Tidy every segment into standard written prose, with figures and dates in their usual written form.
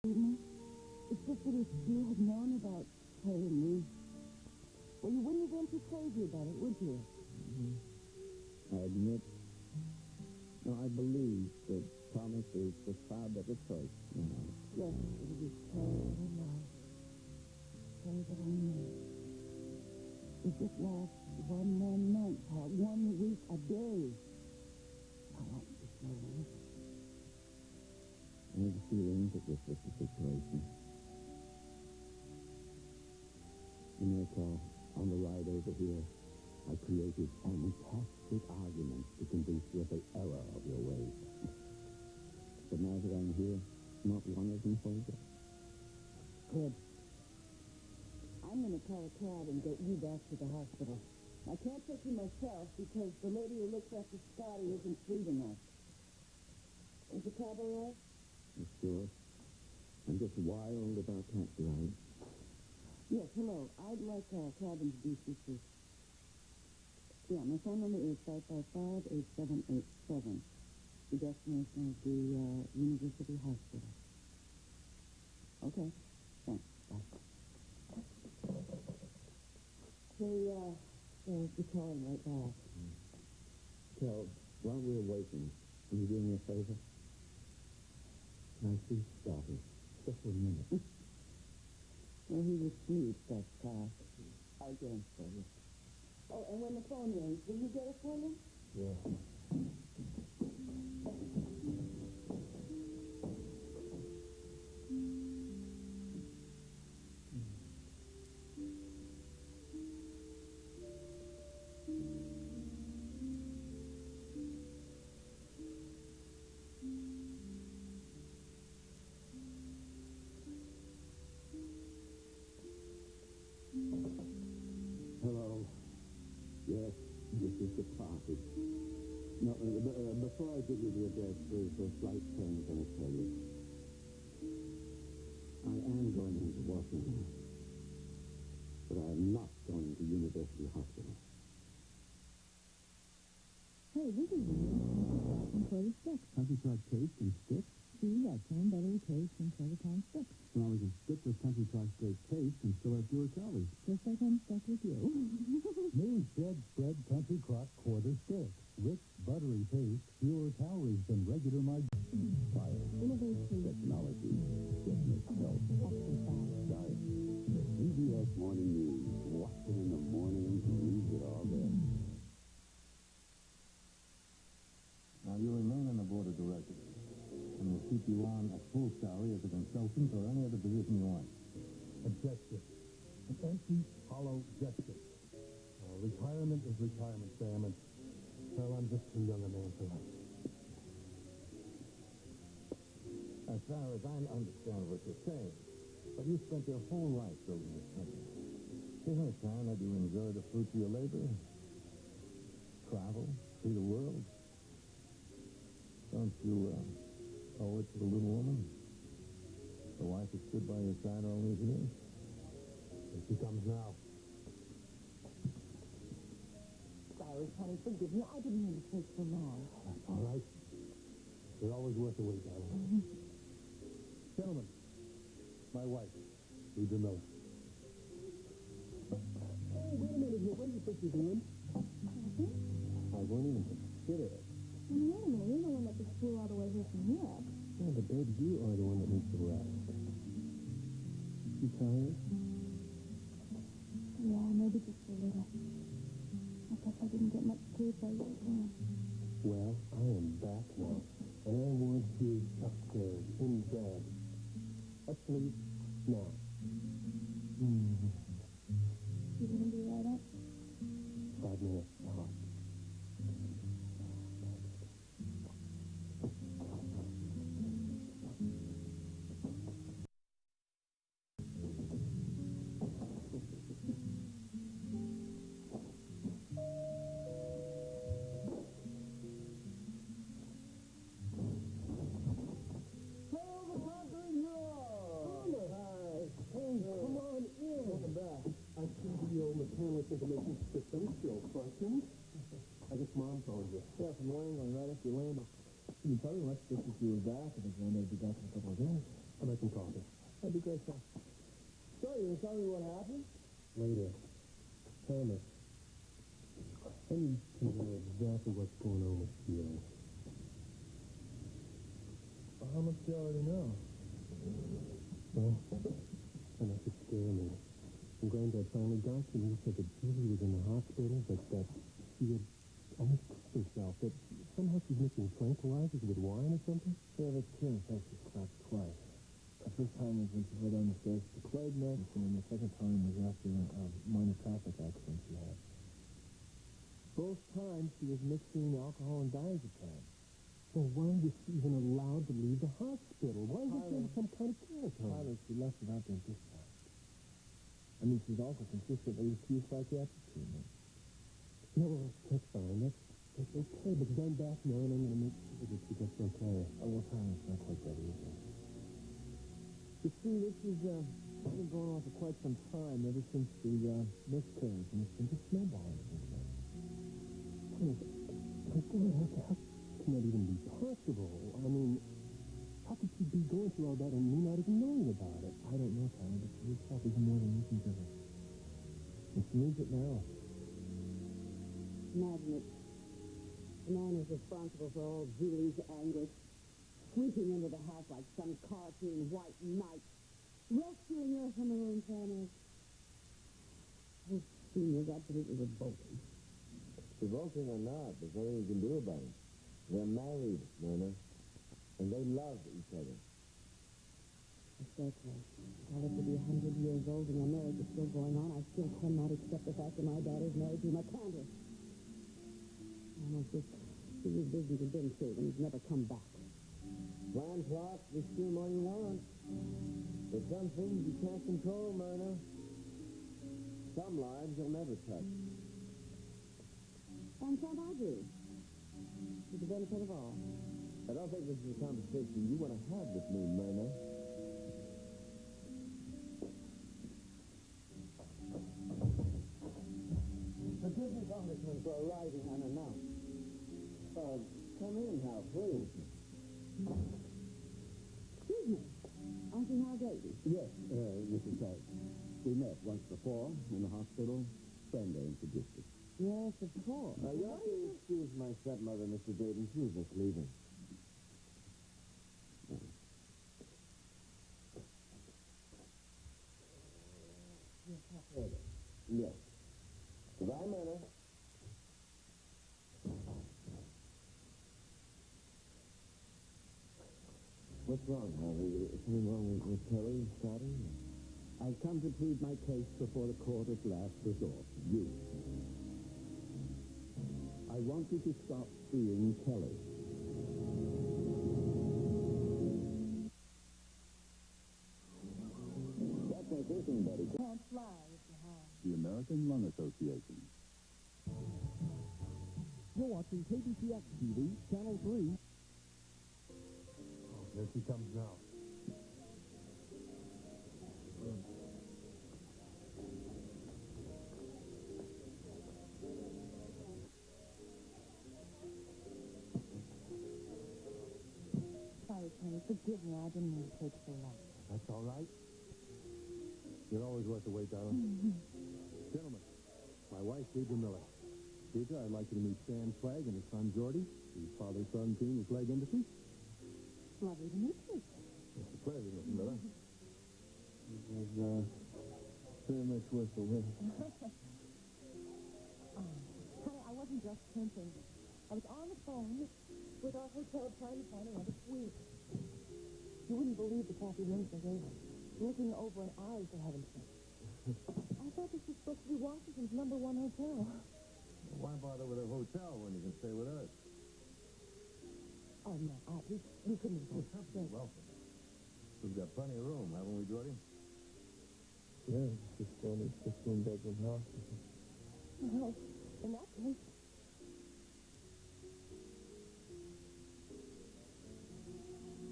It's just that if you had known about Kay and me, well, you wouldn't have been too crazy about it, would you? Mm-hmm. I admit, no, I believe that Thomas is the far better choice. Yes, it would be Kay and love. Kay that I knew. If it lasts one more month, 1 week a day, I won't be sorry. I have a feeling that this was the situation. You may recall, on the ride over here, I created fantastic arguments to convince you of the error of your ways. But now that I'm here, not one of them holds up. Good. I'm going to call a cab and get you back to the hospital. I can't take you myself because the lady who looks after Scotty isn't sweet enough. Is the cab all right? Sure. I'm just wild about taxi rides. Yes, hello. I'd like a cab introduced you to. Yeah, my phone number is 555-8787. The destination is the University Hospital. Okay. Thanks. Bye. I'll be calling right back. Kel, while we're waiting, can you do me a favor? Can I see Scotty? Just for a minute. Well, he was asleep, that cock. I'll get him for you. Oh, and when the phone rings, will you get it for me? Yeah. Hello. Yes, this is the party. No, before I give you the address, there's a slight change I must tell you. I am going into Washington, but I am not going to University Hospital. Hey, this is Country Sticks. Country Club Taste and Sticks? See, that same buttery taste and Pound Sticks. Well, we can stick with Country Club's great taste and still have fewer calories. Just like I'm stuck with you. New Shed Spread Country Crock Quarter Stick. Rich, buttery taste, fewer calories than regular Fire. Innovation. Technology. Fitness. Health. Exercise. Diet. The CBS Morning News. Watch it in the morning. Read it all there. Now, you remain on the board of directors, and we'll keep you on at full salary as a consultant or any other position you want. Objection. An empty, hollow gesture. Retirement is retirement, Sam, and, well, I'm just too young a man for that. As far as I understand what you're saying, but you spent your whole life building this country. Isn't it time that you enjoy the fruits of your labor? Travel, see the world? Don't you owe it to the little woman? The wife that stood by your side all these years? Here she comes now. Sorry, honey, forgive me. I didn't mean to take so long. That's all right. You're always worth the wait, darling. Gentlemen, my wife, Deidre Miller. Hey, wait a minute here. What do you think you're doing? I won't even consider it. Wait a minute, you're the one that just flew all the way here from Europe. Yeah, but baby, you are the one that needs to rest. You tired? Yeah, maybe just a little. I guess I didn't get much sleep while you were gone. Well, I am back now, and I want you upstairs, in bed. Asleep now. You gonna be right up? 5 minutes, hot. Information system still functions. I guess Mom phoned you. Yeah, from New England, right after you landed. You probably must think if you were back and was going to be back in a couple of days. I'll make some coffee. That'd be great, sir. So, you gonna tell me what happened? Later. Tell me. I need to know exactly what's going on with you. Well, how much do you already know? Well, try not to scare me. When Granddad finally got you, he said that Julie was in the hospital, but that she had almost killed herself, that somehow she's mixing tranquilizers with wine or something. Yeah, that's true. In fact, she stopped twice. The first time was when she fell down the stairs to the Clyde next, and then the second time was after a minor traffic accident she had. Both times she was mixing alcohol and diazepam. So why was she even allowed to leave the hospital? Why was there some kind of care to her? Tyler, she left without being discharged. I mean, she's also consistently refused psychiatric treatment. Yeah, well, that's fine. That's okay. But going back now, and I'm going to make sure that she gets okay. Oh, well, Tyler, it's not quite that easy. You see, this has been going on for quite some time, ever since the miscarriage, and it's been just snowballing since then. My God, how can that even be possible? I mean, how could she be going through all that and me not even knowing about it? I don't know, Tyler, but she needs help even more than you can give her. And she needs it now. Imagine it. The man is responsible for all Julie's anguish, sweeping into the house like some cartoon white knight, rescuing her from her inferno. This scene was absolutely revolting. Revolting or not, there's nothing you can do about it. They're married, Myrna, and they love each other. Exactly. While it could be 100 years old and their marriage is still going on, I still cannot accept the fact that my daughter's married to a mechanic. Almost as if his business had been saved and he's never come back. Blind plots, you scream all you want. There's some things you can't control, Myrna. Some lives you'll never touch. And can't I do? For the benefit of all. I don't think this is a conversation you want to have with me, Myrna. Forgive me, Congressman, for arriving unannounced. Come in, Hal, please. Excuse me. Auntie Hal Davy. Yes, Mrs. Kite. We met once before in the hospital. Brenda introduced us. Yes, of course. You have to excuse my stepmother, Mr. Dayton. She was just leaving. Yes. Goodbye, Myrna. What's wrong, Harvey? Something wrong with Kelly, Scotty? I've come to plead my case before the court of last resort. You. I want you to stop seeing Kelly. That's my thinking, buddy. Can't fly if you have. The American Lung Association. You're watching KBCX TV, Channel 3. Oh, there she comes now. Sorry, Tony. Forgive me. I didn't mean to take so long. That's all right. You're always worth the wait, darling. Gentlemen, my wife, Deidre Miller. Deidre, I'd like you to meet Stan Flagg and his son, Jordy, whose father-son team is Flagg Industries. Lovely to meet you. It's a pleasure, Mr. Miller. It was very much worth the wait. Honey, I wasn't just printing. I was on the phone with our hotel trying to find another suite. You wouldn't believe the crappy rooms they gave us. Looking over an alley, for heaven's sake. I thought this was supposed to be Washington's #1 hotel. Why bother with a hotel when you can stay with us? Oh, no, we couldn't afford it. Welcome. We've got plenty of room, haven't we, Jordy? Yeah, it's just standard 15-bedroom house. Well, in that case,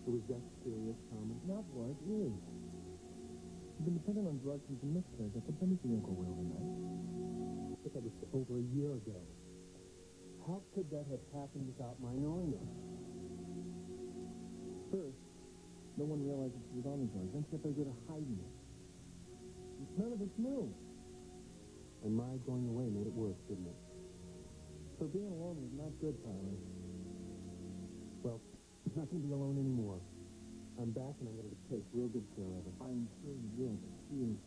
It was that serious, Thomas? Not what, really. You've been dependent on drugs since the miscarriage. I could promise you won't go well tonight. But that was over a year ago. How could that have happened without my knowing it? First, No one realizes she was on the drugs. Then she got very good at hiding it. None of us knew. And my going away made it worse, didn't it? So being alone was not good, Tyler. Well, I'm not going to be alone anymore. I'm back, and I'm going to take real good care of her. I'm sure you will, but she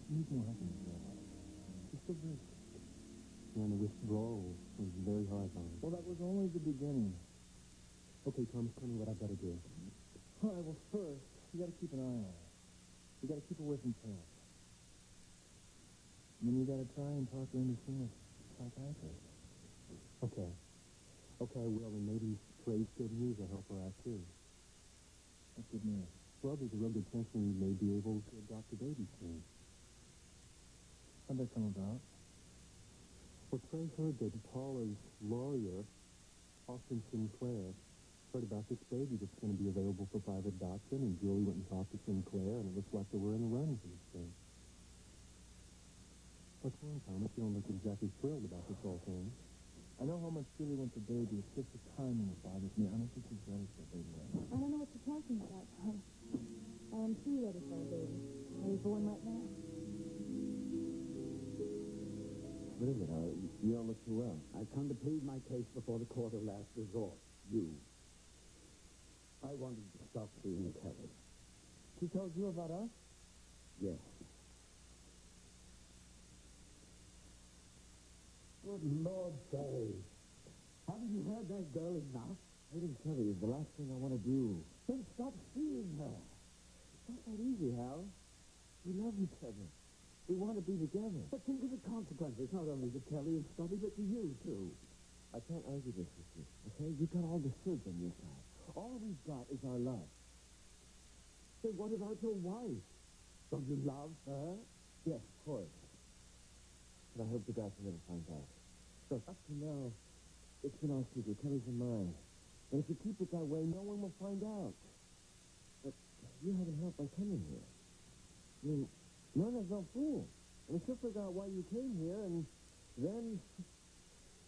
needs more help than you realize. She's still very sick. And the withdrawal was very hard on her. Well, that was only the beginning. Okay, Thomas, tell me what I've got to do. All right, well, first, you got to keep an eye on her. You got to keep her away from camp. And then you got to try and talk her into seeing a psychiatrist. Okay. Okay, I will, and maybe Trey's good news will help her out, too. That's good news. Well, there's a real good chance we may be able to adopt a baby soon. How'd that come about? Well, Trey heard that Paula's lawyer, Austin Sinclair, heard about this baby that's going to be available for private adoption, and Julie went and talked to Sinclair, and it looks like they were in the running for this thing. What's wrong, Thomas? You don't look exactly thrilled about this whole thing. I know how much Julie wants a baby. It's just the timing that bothers me. I don't think she's ready for a baby right now. I don't know what you're talking about, Tom. I am too ready for a baby. Ready for one right now. What is it, Howard? You don't look too well. I've come to plead my case before the court of last resort. You. I wanted to stop seeing Kelly. She told you about us? Yes. Good Lord, Kelly. Haven't you heard that girl enough? Hating Kelly is the last thing I want to do. Then stop seeing her. It's not that easy, Hal. We love each other. We want to be together. But think of the consequences, not only to Kelly and Stubby, but to you, too. I can't argue this with you, okay? You've got all the shoulds on your side. All we've got is our love. Then what about your wife? Don't you love her? Yes, of course. But I hope the doctor never finds out. Look, up to now, it's been our secret, Kelly's and mine. And if you keep it that way, no one will find out. But you haven't helped by coming here. I mean, Myrna's no fool. I mean, she'll figure out why you came here, and then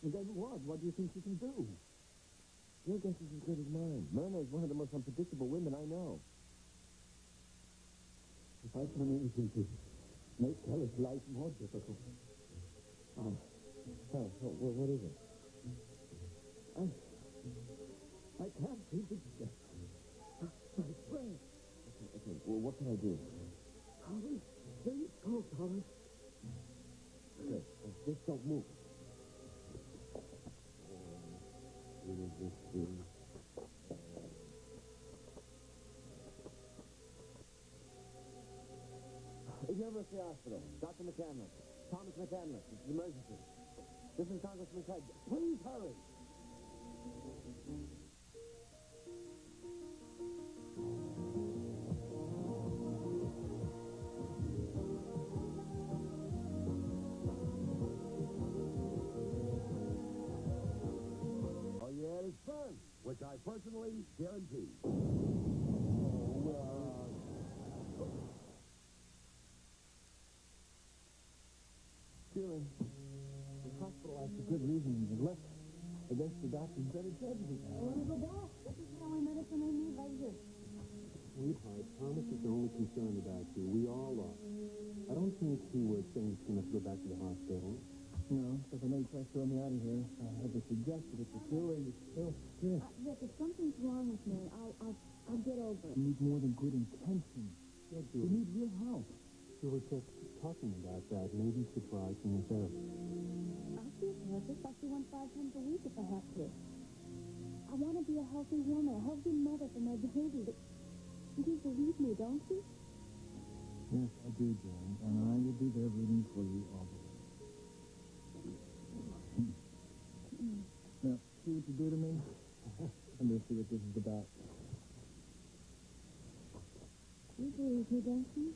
what? What do you think she can do? Your guess is as good as mine. Myrna is one of the most unpredictable women I know. If I can anything to make Kelly's life more difficult. What is it? I can't seem to get my breath. Okay, well, what can I do? Thomas, please talk, Thomas. Okay, just don't move. University Hospital. Dr. McCandless. Thomas McCandless. This is emergency. This is Congressman Craig. Please hurry. All you had is fun, which I personally guarantee. Julie, the hospital has a good reason to left against the doctor's better judgment. I want to go back. This is the only medicine I need right here. Sweetheart, Thomas is only concerned about you. We all are. I don't think he would think you must go back to the hospital. No, because I know you tried to throw me out of here. I had to suggest it, but Julie is still sick. Rick, if something's wrong with me, I'll get over it. You need more than good intentions. Yeah, You Julie. need real help. We were just talking about that. Maybe you should try chemotherapy. I'll see a therapist. I'll see one 5 times a week if I have to. I want to be a healthy woman, a healthy mother for my baby. But you believe me, don't you? Yes, I do, Jane, and I will be there rooting for you all the way. Now, see what you do to me? I'm going to see what this is about. You believe me, don't you?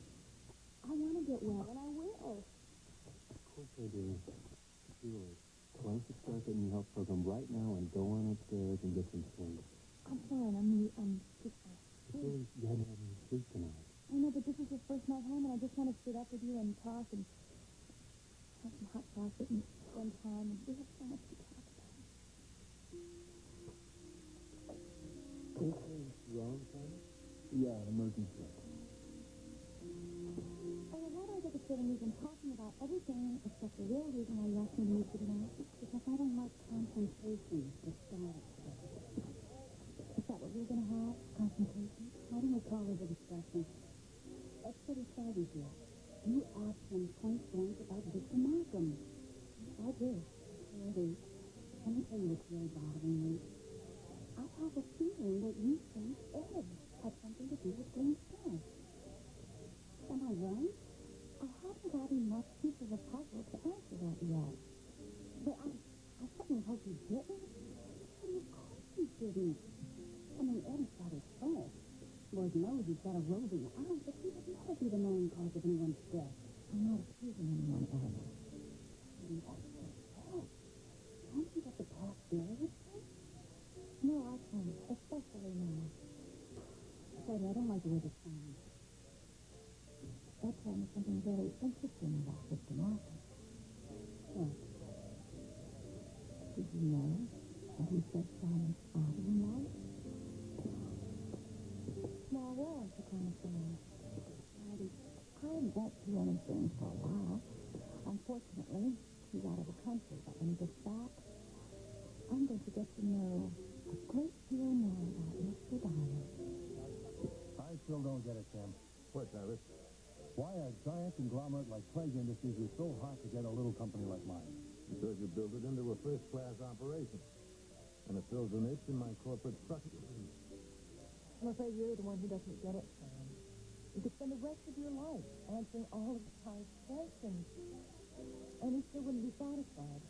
I want to get well, and I will. Of course I do. Julie, why don't you start getting your health program right now and go on upstairs and get some sleep? I'm fine. I'm just fine. But Julie, you haven't had any sleep tonight. I know, but this is your first night home, and I just want to sit up with you and talk and have some hot chocolate and spend time. And we have so much to talk about. Anything wrong, Thomas? Yeah, an emergency. Oh, why do I get the feeling we've been talking about everything except the real reason why you asked me to meet you tonight? Because I don't like confrontation with Scarlett today. Is that what we're going to have? Confrontation? Why don't we call it a discussion? Let's get it started here. You asked him point blank about Victor Markham. I did. I do. Let me tell you what's really bothering me. I have a feeling that you think Ed had something to do with Glenn's death. Am I wrong? I haven't got enough pieces of the puzzle to answer that yet. But I certainly hope you didn't. But of course you didn't. I mean, Eddie's got his fault. Lord knows he's got a roving eye, but he would never be the main cause of anyone's death. I'm not accusing anyone, Ed. And that's the fault. Can't you let the past bury itself? No, I can't, especially now. Freddie, I don't like the way this sounds. Ed told me something very interesting about Victor Markham. What? Did you know that he said Simon's father-in-law? Small world, the kind of thing. I won't do anything for a while. Unfortunately, he's out of the country, but when he gets back, I'm going to get to know a great deal more about Mr. Dyer. I still don't get it, Sam. What, Cyrus? Why a giant conglomerate like Craig Industries is so hot to get a little company like mine. Because you built it into a first-class operation. And it fills a niche in my corporate structure. I'm afraid you're the one who doesn't get it, Sam. You could spend the rest of your life answering all of Ty's questions, and he still wouldn't be satisfied.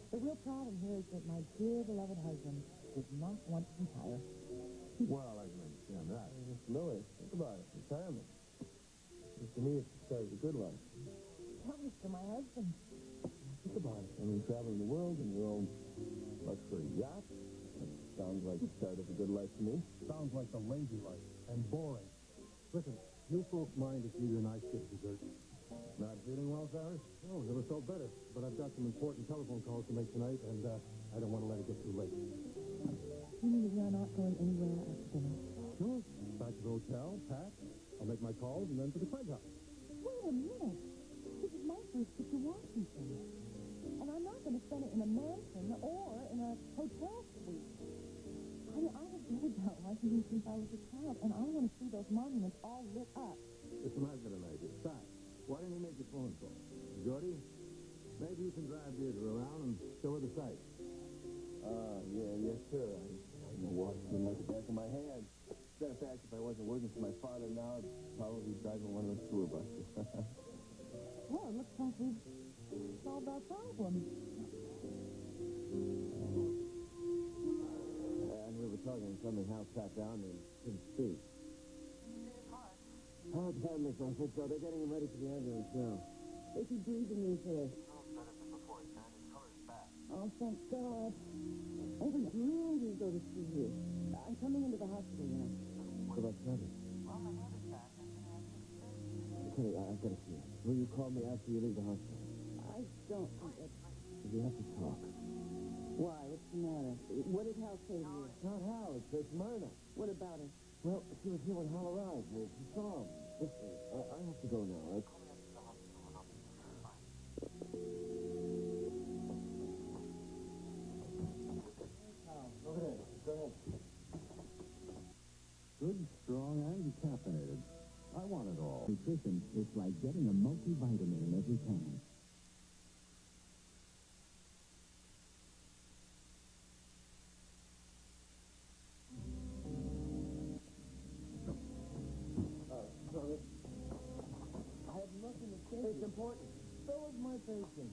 The real problem here is that my dear beloved husband does not want to retire. Well, I can understand that. Louis, think about it. Retirement. To me, it's started a good life. Tell me to my husband. Think about it. I mean, traveling the world in your own luxury yacht. That sounds like the start of a good life to me. Sounds like the lazy life and boring. Listen, you folks mind if you and I skip dessert? Not feeling well, Cyrus? Oh, never felt better. But I've got some important telephone calls to make tonight, and I don't want to let it get too late. You mean that you're not going anywhere after dinner? Sure. Back to the hotel, pack. I'll make my calls, and then to the Craig house. Wait a minute. This is my first trip to Washington. And I'm not going to spend it in a mansion or in a hotel suite. I mean, I have lived out Washington since I was a child, and I want to see those monuments all lit up. Listen, I've got an idea. Si, why don't you make a phone call? Jordy, maybe you can drive Deirdre around and show her the sights. Yes, sir. I know Washington like the back of my hand. Matter of fact, if I wasn't working for my father now, I'd probably be driving one of those tour buses. Well, it looks like we've solved our problem. And we were talking to something Hal tracked down and couldn't speak. Oh, it's family, so I think so. They're getting him ready for the ambulance now. Is he breathing okay? Oh, thank God. I was dreaming to go to see you. I'm coming into the hospital now. What about Trevor? Okay, I've got to see him. Will you call me after you leave the hospital? I don't think that... We have to talk. Why? What's the matter? What did Hal say to you? It's not Hal, it's Myrna. What about her? Well, she was here when Hal arrived. She saw him. Listen, I have to go now. Over there. Go ahead. Good, strong, and caffeinated. I want it all. Nutrition is like getting a multivitamin in every can. I have nothing to say. It's important. So is my patient.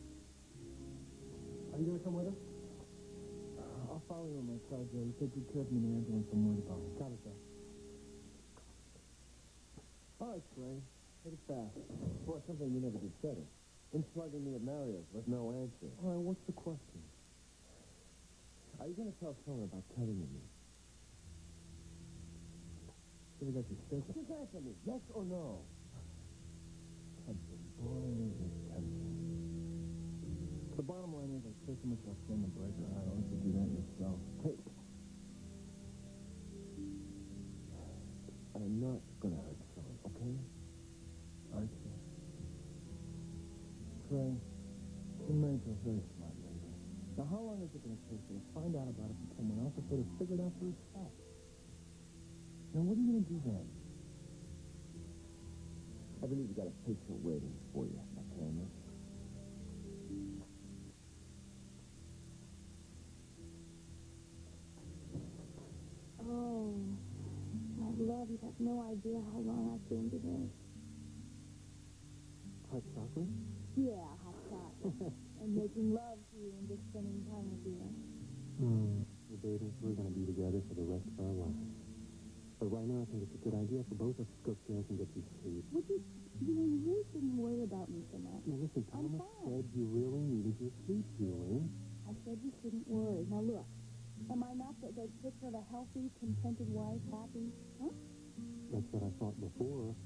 Are you going to come with us? I'll follow you in my car, Joe. You take good care of me in the ambulance. I'm worried about it. Got it, sir. All right, Trey. Take it fast. Boy, something you never did settle. In slugging me at Mario's with no answer. All right, what's the question? Are you going to tell Summer about Kelly and me? Should have got your steak. Just answer me, yes or no? Boy, the bottom line is I care so much about staying the breaker. I don't have to do that yourself. Hey. I I'm not going to hurt someone, okay? Aren't you? Trey, you made yourself very smart lately. Now, how long is it going to take you to find out about it from someone else or sort of figure it out for yourself? Now, what are you going to do then? I believe you got a patient waiting for you. Okay, miss. Oh, my love, you have no idea how long I've been today. Hot chocolate? Yeah, hot chocolate. And making love to you and just spending time with you. Well, baby, we're going to be together for the rest of our lives. But right now, I think it's a good idea for both of us to go upstairs and get you sleep. Would you really shouldn't worry about me so much. Now, listen, I'm Thomas fine. said you really needed your sleep, Julie. I said you shouldn't worry. Now look, am I not the picture of a healthy, contented wife, happy? Huh? That's what I thought before.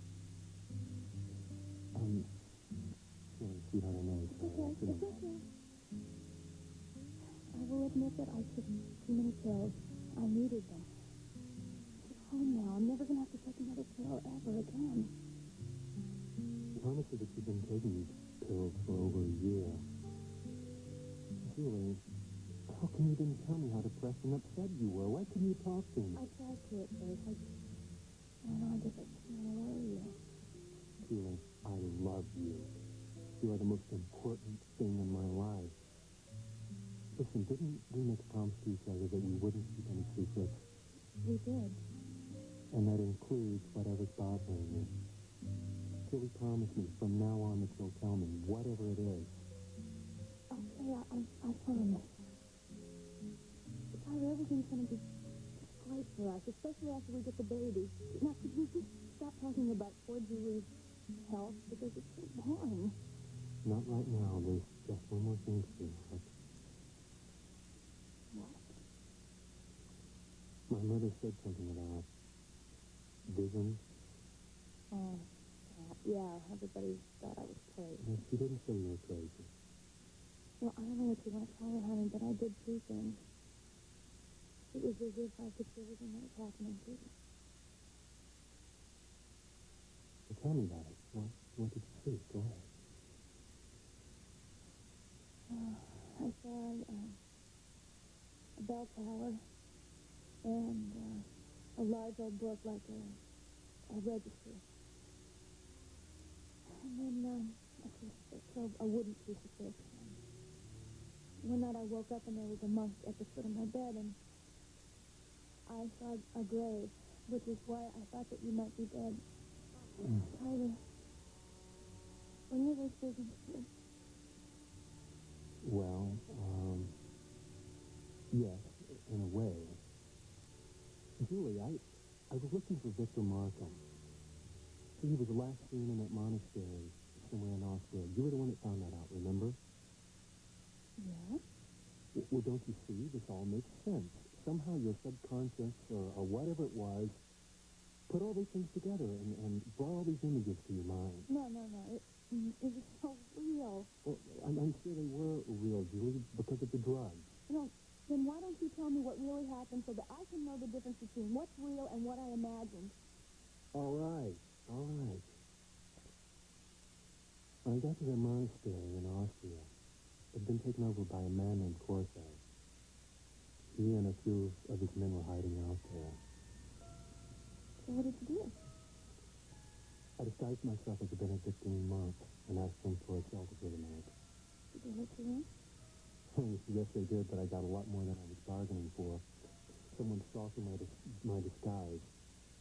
Julie, sweetheart, I know it's It's okay. I will admit that I took too many pills. I needed them. It's home now. I'm never going to have to take another pill ever again. Thomas said that you've been taking these pills for over a year. Julie, how come you didn't tell me how depressed and upset you were? Why couldn't you talk to me? I tried to at first. I guess I didn't want to worry you. Julie, I love you. You are the most important thing in my life. Listen, didn't we make a promise to each other that we wouldn't keep any secrets? We did. And that includes whatever's bothering you. Julie, promise me from now on that you'll tell me, whatever it is. Okay, I promise. Tyler, everything's going to be great for us, especially after we get the baby. Now, could we just stop talking about poor Julie's health? Because it's so boring. Not right now. There's just one more thing to do. What? My mother said something about visions. Oh, yeah, everybody thought I was crazy. No, she didn't say you were crazy. Well, I don't know what you want to call it, honey, but I did two things. It was as if I could see everything that was happening to me. Well, tell me about it. What did you see? Go ahead. I saw a bell tower and a large old book like a registry. And then a wooden crucifix. One night I woke up and there was a monk at the foot of my bed, and I saw a grave, which is why I thought that you might be dead. Tyler, what are those visions for? Well, yes, in a way. Julie, I was looking for Victor Markham. He was last seen in that monastery somewhere in Austria. You were the one that found that out, remember? Yeah? Well, don't you see? This all makes sense. Somehow your subconscious, or whatever it was, put all these things together and brought all these images to your mind. No. It was so real. Well, I'm sure they were real, Julie, because of the drugs. No, then why don't you tell me what really happened so that I can know the difference between what's real and what I imagined? All right. When I got to the monastery in Austria, it had been taken over by a man named Corso. He and a few of his men were hiding out there. So what did you do? I disguised myself as a Benedictine monk and asked them for a shelter for the night. Did they let you in? Yes, they did, but I got a lot more than I was bargaining for. Someone saw through my disguise,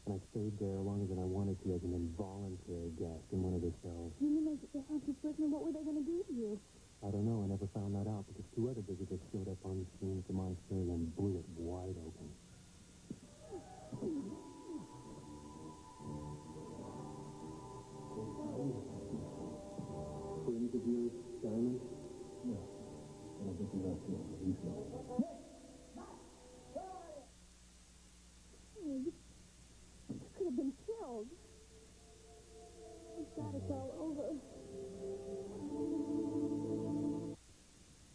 and I stayed there longer than I wanted to as an involuntary guest in one of their cells. You mean they found you prisoner? What were they going to do to you? I don't know. I never found that out because two other visitors showed up on the scene at the monastery and blew it wide open. Friends of yours, Simon? No. I don't think you're asking for these guys. You could have been killed. Thank God it's all over.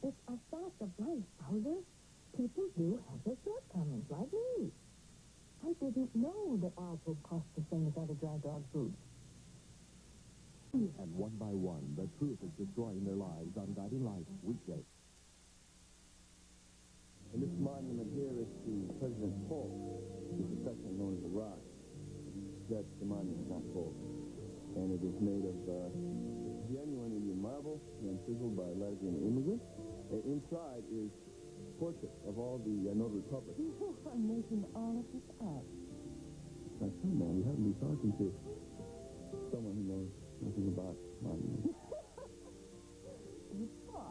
It's a fact of life, Howser. People do have their shortcomings, like me. I didn't know that miles will cost the same as other dry dog food. And one by one, the truth is destroying their lives on Guiding Light weekday. And this monument here is to President Polk, who's affectionately known as the Rock. That's the monument, not Polk. And it is made of genuine Indian marble and chiseled by Latvian immigrants. And inside is portrait of all the notary public. You are making all of this up. My son, man, you happen to be talking to someone who knows nothing about monuments.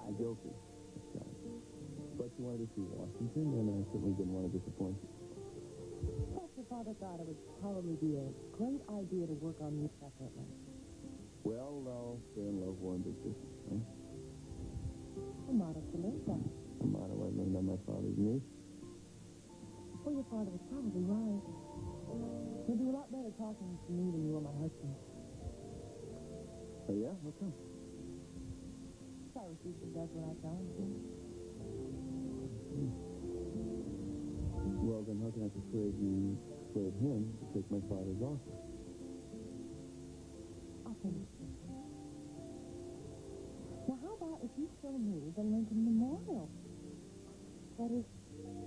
I'm joking. That's right. But you wanted to see Washington, and I certainly didn't want to disappoint you. Plus, your father thought it would probably be a great idea to work on you separately. Well, now, stay in love, war, and big business, right? A model to live by. A motto I learned on my father's knee. Well, your father was probably right. You'll do a lot better talking to me than you will my husband. Oh, yeah? How come? Cyrus usually does what I tell him to. Well, then how can I persuade him to take my father's offer? I'll finish this. Now, how about if you show me the Lincoln Memorial? That is,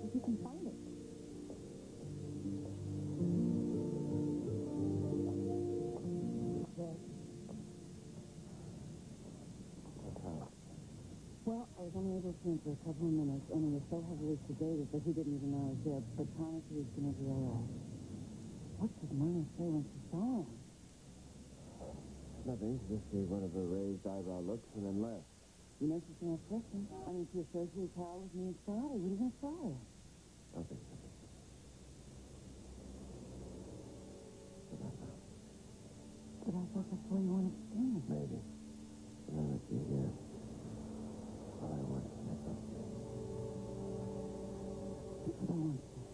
if you can find it. Yes. Well, I was only able to him for a couple of minutes, and he was so heavily sedated that he didn't even know I was there, but promised he was going to be all right. What did Mama say when she saw him? Nothing. Just gave one of her raised eyebrow looks and then left. You know she's going to have questions. I mean, she associates Hal with me and Sally. What are you going to tell her? Nothing. But I thought that's where you wanted to stand. Maybe. But now that you're here, all I want is to make up to you. That's what I want to say.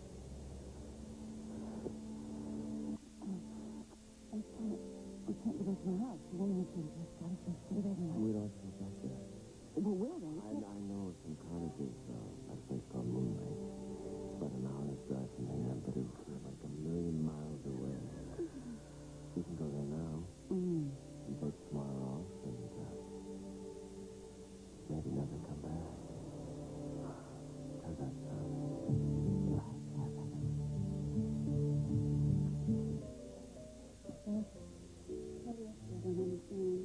We can't go back to my house. We won't have to. We've got to stay there tonight. We don't have to go back there. Well, where then? I know some cottages at a place called Moonlight. About an hour's drive from here, but it would feel like a million miles away. We can go there now. And take tomorrow off and maybe never come back. How's that sound? I don't understand.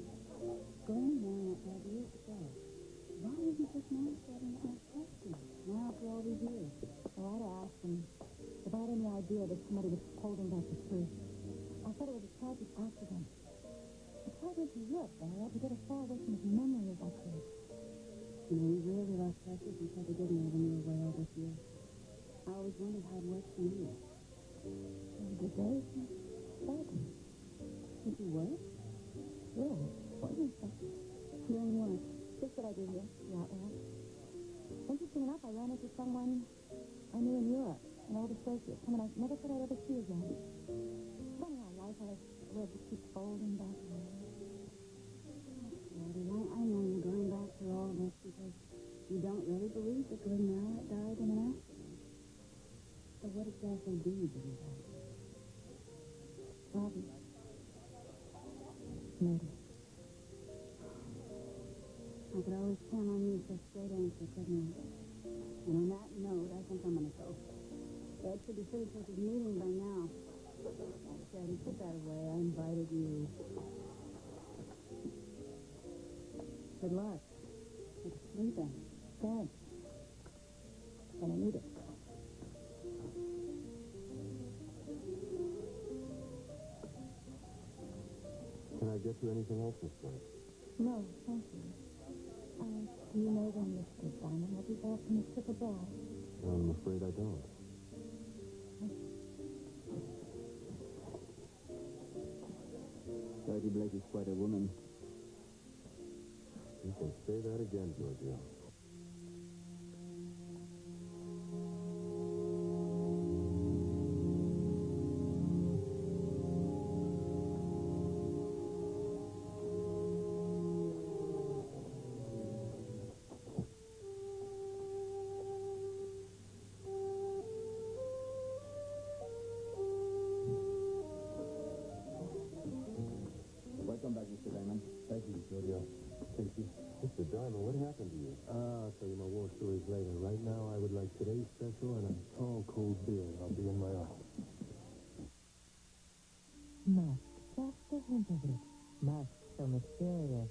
Going down that years ago. Why isn't this man starting to ask questions? Now, after all these years. Well, I'd asked him about any idea that somebody was holding back the truth. I thought it was a tragic accident. I tried to look, Dad, to get as far away from his memory as I could. You know, you really lost Precious and probably didn't know when you were away all this year. I always wondered how it was for you. Good day. Badly. Did you work? Yeah. What is that? Doing what? Just what I do here. Yeah, well. Interesting enough, I ran into someone I knew in Europe, an old associate, someone I never thought I'd ever see again. Funny how life has a way to keep folding back around. Daddy, I know you're going back through all of this because you don't really believe that Glenn Mallet died in an accident. So what exactly do you believe that? Robbie. Murder. I could always count on you for a straight answer, couldn't I? And on that note, I think I'm going to go. Dad should be finished with his meeting by now. Oh, Daddy, put that away. I invited you. Good luck. Go to sleep then. Thanks. Gonna need it. Can I get you anything else, Miss Blank? No, thank you. Do you know when Mr. Diamond will be back from his trip abroad? I'm afraid I don't. Lady Blake is quite a woman. You can say that again, Giorgio. charge, Mr. Diamond. Thank you, Giorgio. Casey. Mr. Diamond, what happened to you? I'll tell you my war stories later. Right now, I would like today's special and a tall, cold beer. I'll be in my office. Masks, just a hint of it. Masks so mysterious.